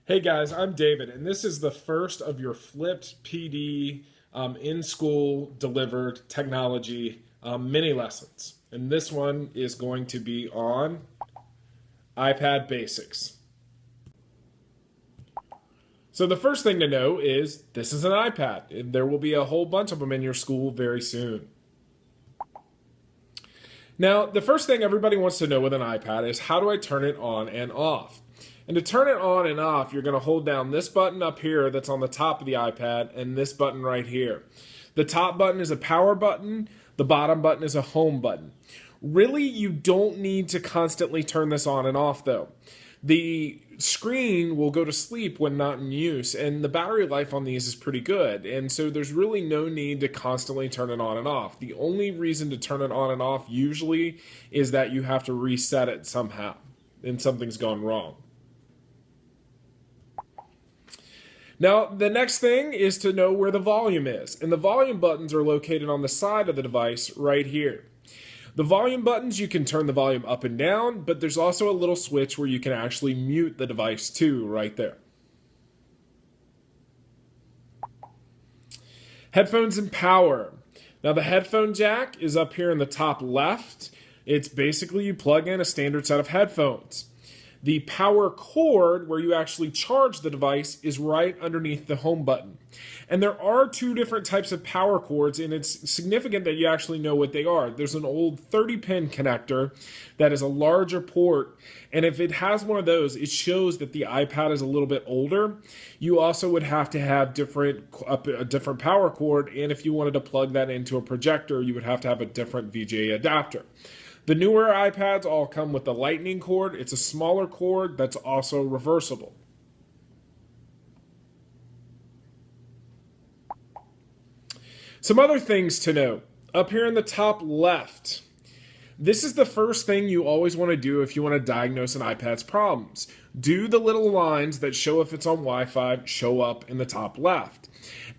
Hey guys, I'm David, and this is the first of your flipped PD in school delivered technology mini lessons. And this one is going to be on iPad basics. So, the first thing to know is this is an iPad, and there will be a whole bunch of them in your school very soon. Now, the first thing everybody wants to know with an iPad is how do I turn it on and off? And to turn it on and off, you're going to hold down this button up here that's on the top of the iPad and this button right here. The top button is a power button, the bottom button is a home button. Really, you don't need to constantly turn this on and off though. The screen will go to sleep when not in use, and the battery life on these is pretty good, and so there's really no need to constantly turn it on and off. The only reason to turn it on and off usually is that you have to reset it somehow and something's gone wrong. Now, the next thing is to know where the volume is, and the volume buttons are located on the side of the device right here. The volume buttons, you can turn the volume up and down, but there's also a little switch where you can actually mute the device too, right there. Headphones and power. Now the headphone jack is up here in the top left. It's basically you plug in a standard set of headphones. The power cord, where you actually charge the device, is right underneath the home button. And there are two different types of power cords, and it's significant that you actually know what they are. There's an old 30-pin connector that is a larger port, and if it has one of those, it shows that the iPad is a little bit older. You also would have to have a different power cord, and if you wanted to plug that into a projector, you would have to have a different VGA adapter. The newer iPads all come with the lightning cord. It's a smaller cord that's also reversible. Some other things to note. Up here in the top left, this is the first thing you always want to do if you want to diagnose an iPad's problems. Do the little lines that show if it's on Wi-Fi show up in the top left.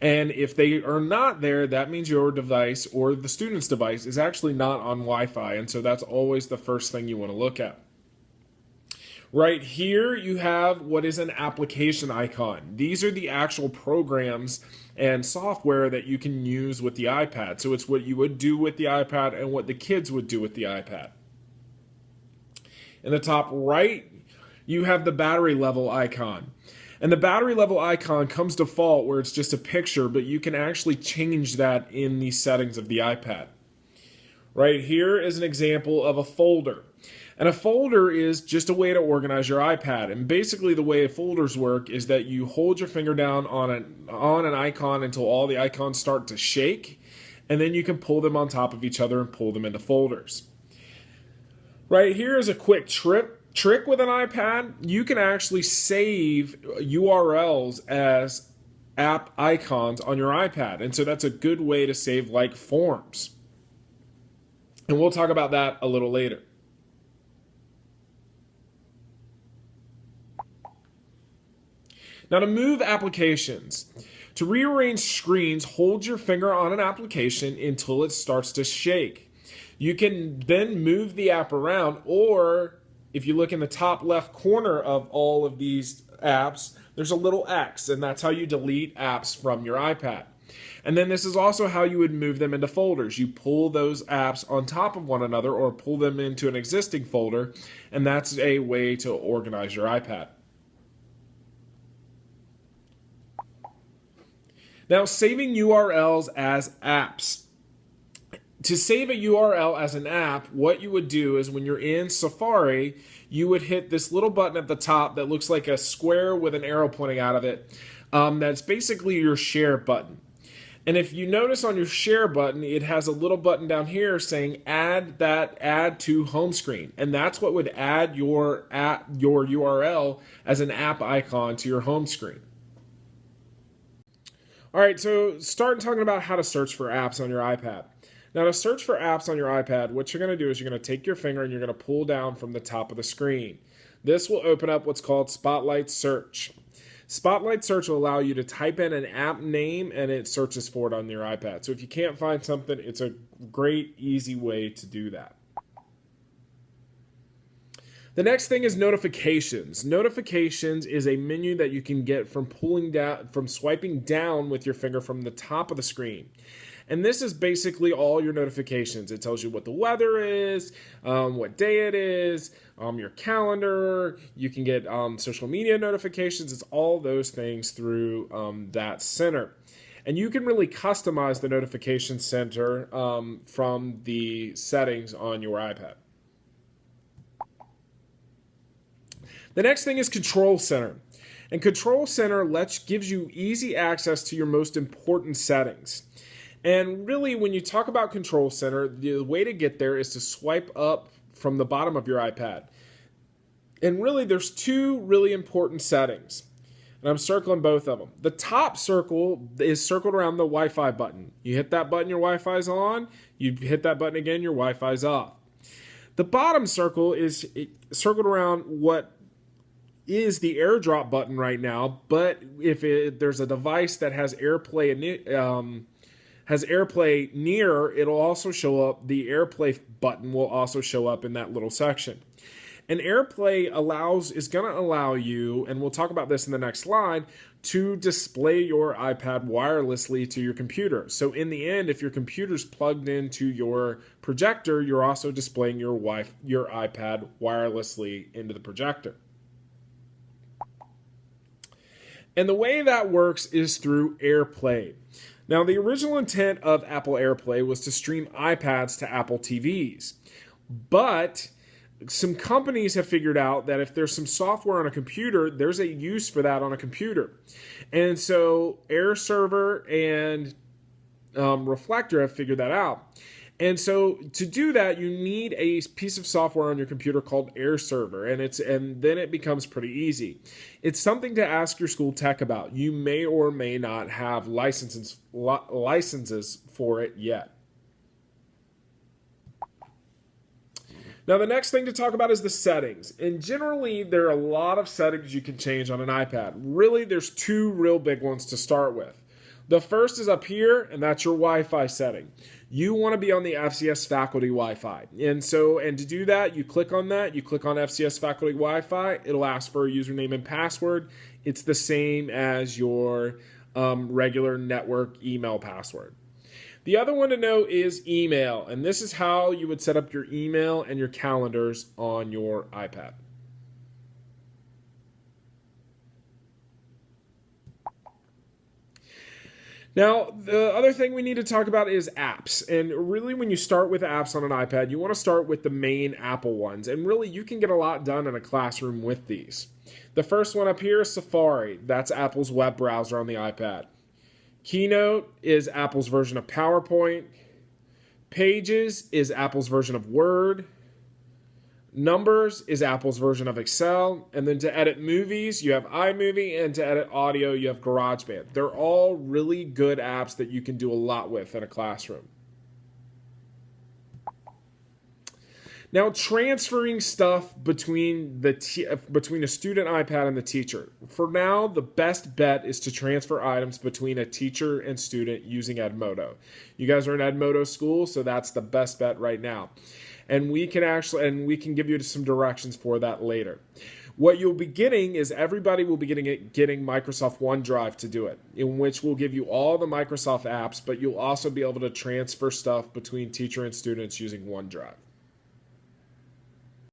And if they are not there, that means your device or the student's device is actually not on Wi-Fi. And so that's always the first thing you want to look at. Right here, you have what is an application icon. These are the actual programs and software that you can use with the iPad. So it's what you would do with the iPad and what the kids would do with the iPad. In the top right, you have the battery level icon. And the battery level icon comes default where it's just a picture, but you can actually change that in the settings of the iPad. Right here is an example of a folder. And a folder is just a way to organize your iPad. And basically the way folders work is that you hold your finger down on an icon until all the icons start to shake, and then you can pull them on top of each other and pull them into folders. Right here is a quick trick with an iPad. You can actually save URLs as app icons on your iPad. And so that's a good way to save like forms. And we'll talk about that a little later. Now to move applications. To rearrange screens, hold your finger on an application until it starts to shake. You can then move the app around, or if you look in the top left corner of all of these apps, there's a little X, and that's how you delete apps from your iPad. And then this is also how you would move them into folders. You pull those apps on top of one another or pull them into an existing folder, and that's a way to organize your iPad. Now, saving URLs as apps. To save a URL as an app, what you would do is when you're in Safari, you would hit this little button at the top that looks like a square with an arrow pointing out of it. That's basically your share button. And if you notice on your share button, it has a little button down here saying add to home screen. And that's what would add your URL as an app icon to your home screen. All right, so start talking about how to search for apps on your iPad. Now, to search for apps on your iPad, what you're going to do is you're going to take your finger and you're going to pull down from the top of the screen. This will open up what's called Spotlight Search. Spotlight Search will allow you to type in an app name and it searches for it on your iPad. So if you can't find something, it's a great, easy way to do that. The next thing is notifications. Notifications is a menu that you can get from swiping down with your finger from the top of the screen. And this is basically all your notifications. It tells you what the weather is, what day it is, your calendar. You can get social media notifications. It's all those things through that center. And you can really customize the notification center from the settings on your iPad. The next thing is Control Center. And Control Center gives you easy access to your most important settings. And really, when you talk about Control Center, the way to get there is to swipe up from the bottom of your iPad. And really, there's two really important settings. And I'm circling both of them. The top circle is circled around the Wi-Fi button. You hit that button, your Wi-Fi's on. You hit that button again, your Wi-Fi's off. The bottom circle is circled around what is the AirDrop button right now, but if there's a device that has AirPlay near, it'll also show up. The AirPlay button will also show up in that little section. And AirPlay is going to allow you, and we'll talk about this in the next slide, to display your iPad wirelessly to your computer. So in the end, if your computer's plugged into your projector, you're also displaying your iPad wirelessly into the projector. And the way that works is through AirPlay. Now, the original intent of Apple AirPlay was to stream iPads to Apple TVs. But some companies have figured out that if there's some software on a computer, there's a use for that on a computer. And so AirServer and Reflector have figured that out. And so to do that, you need a piece of software on your computer called AirServer, and then it becomes pretty easy. It's something to ask your school tech about. You may or may not have licenses for it yet. Now, the next thing to talk about is the settings. And generally, there are a lot of settings you can change on an iPad. Really, there's two real big ones to start with. The first is up here, and that's your Wi-Fi setting. You want to be on the FCS faculty Wi-Fi. And to do that, you click on that. You click on FCS faculty Wi-Fi. It'll ask for a username and password. It's the same as your regular network email password. The other one to know is email, and this is how you would set up your email and your calendars on your iPad. Now, the other thing we need to talk about is apps. And really, when you start with apps on an iPad, you want to start with the main Apple ones. And really, you can get a lot done in a classroom with these. The first one up here is Safari. That's Apple's web browser on the iPad. Keynote is Apple's version of PowerPoint. Pages is Apple's version of Word. Numbers is Apple's version of Excel. And then to edit movies, you have iMovie, and to edit audio, you have GarageBand. They're all really good apps that you can do a lot with in a classroom. Now, transferring stuff between a student iPad and the teacher. For now, the best bet is to transfer items between a teacher and student using Edmodo. You guys are in Edmodo school, so that's the best bet right now. And we can give you some directions for that later. What you'll be getting is everybody will be getting Microsoft OneDrive to do it, in which we'll give you all the Microsoft apps, but you'll also be able to transfer stuff between teacher and students using OneDrive.